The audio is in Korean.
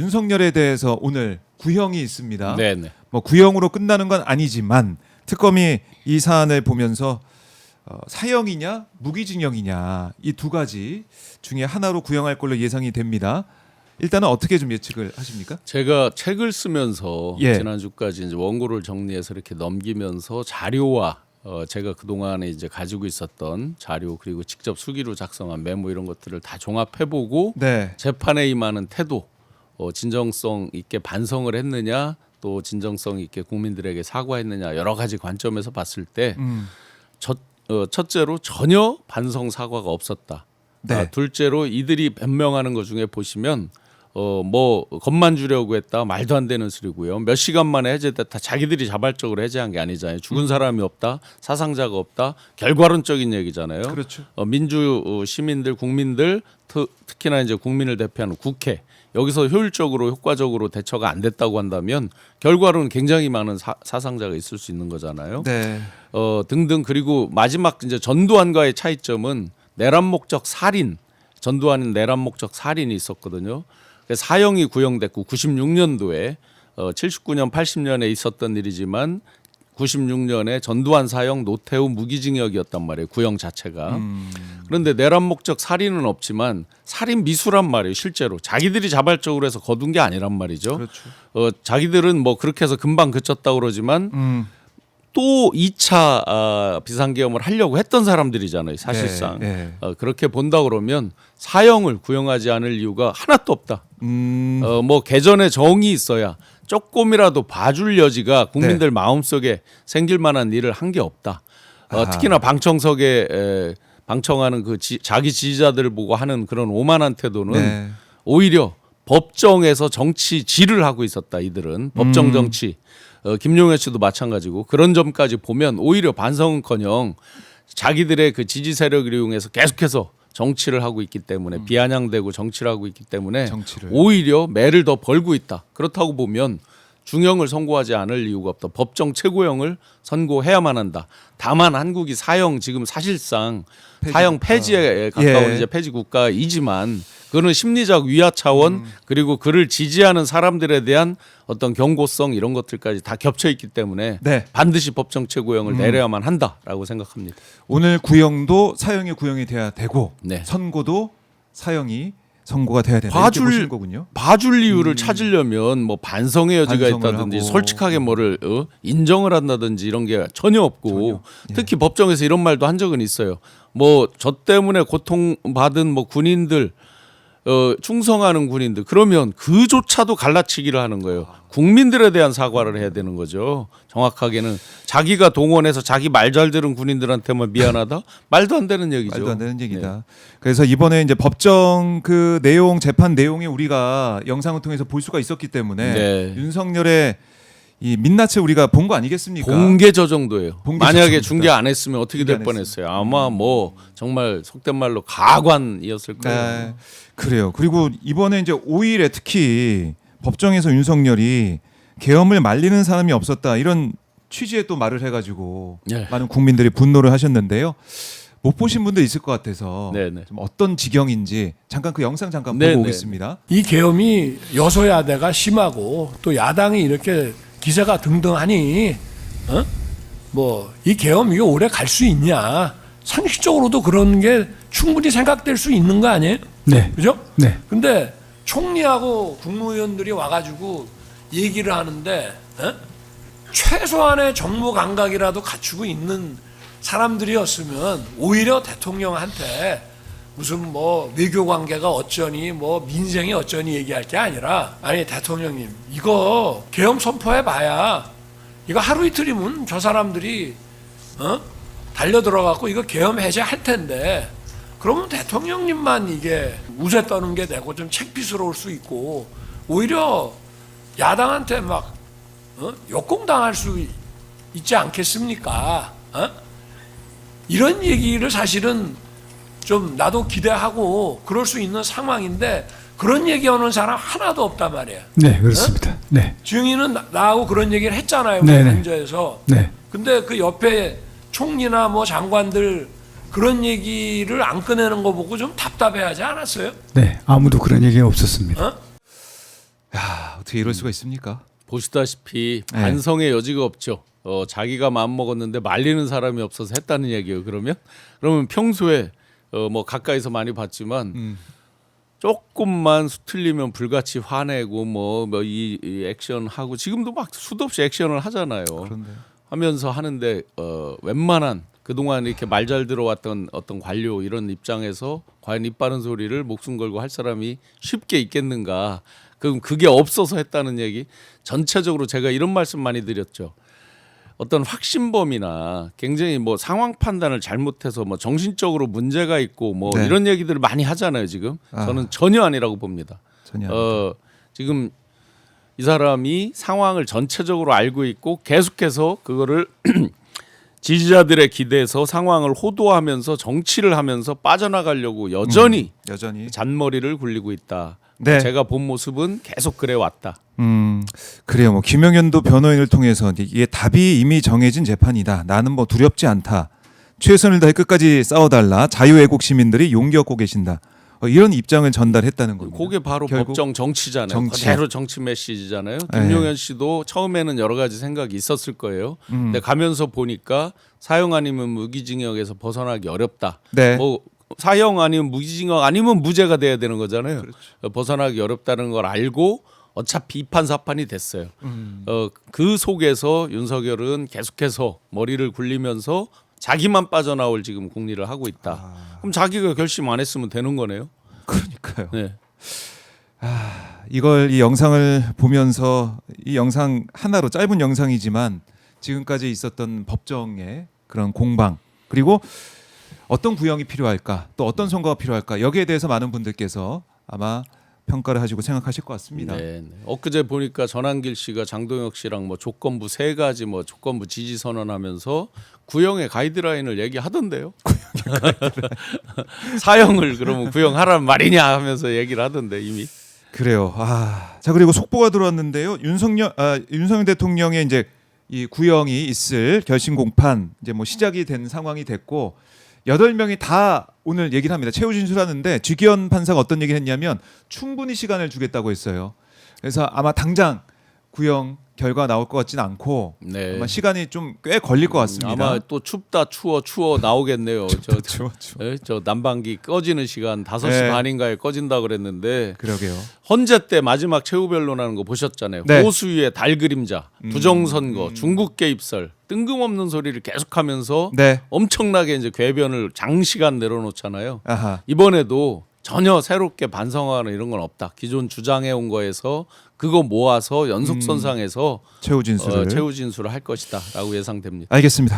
윤석열에 대해서 오늘 구형이 있습니다. 네네. 뭐 구형으로 끝나는 건 아니지만 특검이 이 사안을 보면서 사형이냐 무기징역이냐 이 두 가지 중에 하나로 구형할 걸로 예상이 됩니다. 일단은 어떻게 좀 예측을 하십니까? 제가 책을 쓰면서 예. 지난주까지 이제 원고를 정리해서 이렇게 넘기면서 자료와 제가 그동안에 이제 가지고 있었던 자료 그리고 직접 수기로 작성한 메모 이런 것들을 다 종합해보고 네. 재판에 임하는 태도, 진정성 있게 반성을 했느냐 또 진정성 있게 국민들에게 사과했느냐 여러 가지 관점에서 봤을 때 첫째로 전혀 반성 사과가 없었다. 네. 둘째로 이들이 변명하는 것 중에 보시면 뭐 겁만 주려고 했다 말도 안 되는 소리고요. 몇 시간 만에 해제됐다. 자기들이 자발적으로 해제한 게 아니잖아요. 죽은 사람이 없다, 사상자가 없다. 결과론적인 얘기잖아요. 그렇죠. 민주 시민들, 국민들 특히나 이제 국민을 대표하는 국회 여기서 효율적으로 효과적으로 대처가 안 됐다고 한다면 결과로는 굉장히 많은 사상자가 있을 수 있는 거잖아요. 네. 등등 그리고 마지막 이제 전두환과의 차이점은 내란 목적 살인, 전두환은 내란 목적 살인이 있었거든요. 사형이 구형됐고 96년도에 79년 80년에 있었던 일이지만 96년에 전두환 사형 노태우 무기징역이었단 말이에요. 구형 자체가. 그런데 내란 목적 살인은 없지만 살인 미수란 말이에요. 실제로 자기들이 자발적으로 해서 거둔 게 아니란 말이죠. 그렇죠. 자기들은 뭐 그렇게 해서 금방 그쳤다고 그러지만 또 2차 비상계엄을 하려고 했던 사람들이잖아요. 사실상. 네, 네. 그렇게 본다 그러면 사형을 구형하지 않을 이유가 하나도 없다. 뭐 개전에 정이 있어야 조금이라도 봐줄 여지가 국민들 마음속에 생길 만한 일을 한 게 없다. 특히나 방청석에 방청하는 그 자기 지지자들을 보고 하는 그런 오만한 태도는 네. 오히려 법정에서 정치질을 하고 있었다. 이들은 법정 정치. 김용현 씨도 마찬가지고 그런 점까지 보면 오히려 반성은커녕 자기들의 그 지지 세력을 이용해서 계속해서 정치를 하고 있기 때문에 비아냥대고 정치를 하고 있기 때문에 오히려 매를 더 벌고 있다. 그렇다고 보면 중형을 선고하지 않을 이유가 없다. 법정 최고형을 선고해야만 한다. 다만 한국이 사형 지금 사실상 사형 폐지에 가까운 이제 폐지 국가이지만 그거는 심리적 위화 차원 그리고 그를 지지하는 사람들에 대한 어떤 경고성 이런 것들까지 다 겹쳐 있기 때문에 네. 반드시 법정 최고형을 내려야만 한다라고 생각합니다. 오늘 구형도 사형이 구형이 돼야 되고 네. 선고도 사형이 선고가 돼야 된다. 이렇게 보시는 거군요. 봐줄 이유를 찾으려면 뭐 반성의 여지가 반성을 있다든지 하고. 솔직하게 뭐를 인정을 한다든지 이런 게 전혀 없고 특히 법정에서 이런 말도 한 적은 있어요. 뭐 저 때문에 고통받은 뭐 군인들 충성하는 군인들 그러면 그조차도 갈라치기를 하는 거예요. 국민들에 대한 사과를 해야 되는 거죠. 정확하게는 자기가 동원해서 자기 말 잘 들은 군인들한테만 미안하다? 말도 안 되는 얘기죠. 말도 안 되는 얘기다. 네. 그래서 이번에 이제 법정 그 내용 재판 내용이 우리가 영상을 통해서 볼 수가 있었기 때문에 네. 윤석열의 이 민낯을 우리가 본 거 아니겠습니까? 본 게 저 정도예요. 본게 만약에 저 중계 안 했으면 어떻게 될 뻔했어요. 아마 뭐 정말 속된 말로 가관이었을 거예요. 네, 그래요. 그리고 이번에 이제 5일에 특히 법정에서 윤석열이 계엄을 말리는 사람이 없었다 이런 취지의 또 말을 해가지고 네. 많은 국민들이 분노를 하셨는데요. 못 보신 분도 있을 것 같아서 네네. 좀 어떤 지경인지 잠깐 그 영상 잠깐 네네. 보고 오겠습니다. 이 계엄이 여소야대가 심하고 또 야당이 이렇게 기세가 등등하니 뭐 이 계엄 이게 오래 갈 수 있냐 상식적으로도 그런 게 충분히 생각될 수 있는 거 아니에요? 네. 그죠? 네. 근데 총리하고 국무위원들이 와가지고 얘기를 하는데 최소한의 정무 감각이라도 갖추고 있는 사람들이었으면 오히려 대통령한테 무슨 뭐 외교 관계가 어쩌니 뭐 민생이 어쩌니 얘기할 게 아니라 아니 대통령님 이거 계엄 선포해 봐야 이거 하루 이틀이면 저 사람들이 달려 들어가고 이거 계엄 해제할 텐데 그러면 대통령님만 이게 우세 떠는 게 되고 좀 창피스러울 수 있고 오히려 야당한테 막 역공당할 수 있지 않겠습니까? 이런 얘기를 사실은 좀 나도 기대하고 그럴 수 있는 상황인데 그런 얘기하는 사람 하나도 없단 말이야. 네, 그렇습니다. 네. 증인은 나하고 그런 얘기를 했잖아요. 네네. 현저에서. 네. 근데 그 옆에 총리나 뭐 장관들 그런 얘기를 안 꺼내는 거 보고 좀 답답해하지 않았어요? 네. 아무도 그런 얘기 없었습니다. 어? 야, 어떻게 이럴 수가 있습니까? 보시다시피 네. 반성의 여지가 없죠. 자기가 마음 먹었는데 말리는 사람이 없어서 했다는 얘기예요. 그러면 평소에 뭐 가까이서 많이 봤지만 조금만 틀리면 불같이 화내고 이 액션 하고 지금도 막 수도 없이 액션을 하잖아요. 그런데 하면서 하는데 웬만한 그동안 이렇게 말 잘 들어왔던 어떤 관료 이런 입장에서 과연 입 바른 소리를 목숨 걸고 할 사람이 쉽게 있겠는가? 그럼 그게 없어서 했다는 얘기. 전체적으로 제가 이런 말씀 많이 드렸죠. 어떤 확신범이나 굉장히 뭐 상황 판단을 잘못해서 뭐 정신적으로 문제가 있고 뭐 네. 이런 얘기들을 많이 하잖아요. 지금 저는 전혀 아니라고 봅니다. 전혀 지금 이 사람이 상황을 전체적으로 알고 있고 계속해서 그거를 지지자들의 기대에서 상황을 호도하면서 정치를 하면서 빠져나가려고 여전히 잔머리를 굴리고 있다. 네. 제가 본 모습은 계속 그래 왔다. 그래요. 뭐 김영현도 변호인을 통해서 이게 답이 이미 정해진 재판이다. 나는 뭐 두렵지 않다. 최선을 다해 끝까지 싸워달라. 자유애국 시민들이 용기 얻고 계신다. 이런 입장을 전달했다는 겁니다. 그게 바로 결국 법정 정치잖아요. 정치. 그대로 정치 메시지잖아요. 김용현 씨도 처음에는 여러 가지 생각이 있었을 거예요. 근데 가면서 보니까 사형 아니면 무기징역에서 벗어나기 어렵다. 네. 뭐 사형 아니면 무기징역 아니면 무죄가 돼야 되는 거잖아요. 그렇죠. 벗어나기 어렵다는 걸 알고 어차피 이판사판이 됐어요. 그 속에서 윤석열은 계속해서 머리를 굴리면서 자기만 빠져나올 지금 궁리를 하고 있다. 그럼 자기가 결심 안 했으면 되는 거네요. 그러니까요. 네. 이 영상을 보면서 이 영상 하나로 짧은 영상이지만 지금까지 있었던 법정의 그런 공방 그리고 어떤 구형이 필요할까 또 어떤 선거가 필요할까 여기에 대해서 많은 분들께서 아마 평가를 하시고 생각하실 것 같습니다. 네. 엊그제 보니까 전한길 씨가 장동혁 씨랑 뭐 조건부 3가지 뭐 조건부 지지 선언하면서 구형의 가이드라인을 얘기하던데요. 사형을 그러면 구형하란 말이냐 하면서 얘기를 하던데 이미. 그래요. 자 그리고 속보가 들어왔는데요. 윤석열 대통령의 이제 이 구형이 있을 결심 공판 이제 뭐 시작이 된 상황이 됐고 8명이 다 오늘 얘기를 합니다. 최후 진술하는데 주기현 판사가 어떤 얘기를 했냐면 충분히 시간을 주겠다고 했어요. 그래서 아마 당장 구형 결과 나올 것 같지는 않고 네. 아마 시간이 좀 꽤 걸릴 것 같습니다. 아마 또 춥다 추워 나오겠네요. 추워. 저 난방기 꺼지는 시간 5시 네. 반인가에 꺼진다 그랬는데 그러게요. 헌재 때 마지막 최후 변론하는 거 보셨잖아요. 네. 호수위의 달 그림자, 부정선거, 중국 개입설 뜬금없는 소리를 계속하면서 네. 엄청나게 이제 궤변을 장시간 내려놓잖아요. 아하. 이번에도 전혀 새롭게 반성하는 이런 건 없다. 기존 주장해 온 거에서 그거 모아서 연속선상에서 최후 진술을 최후 진술을 할 것이다라고 예상됩니다. 알겠습니다.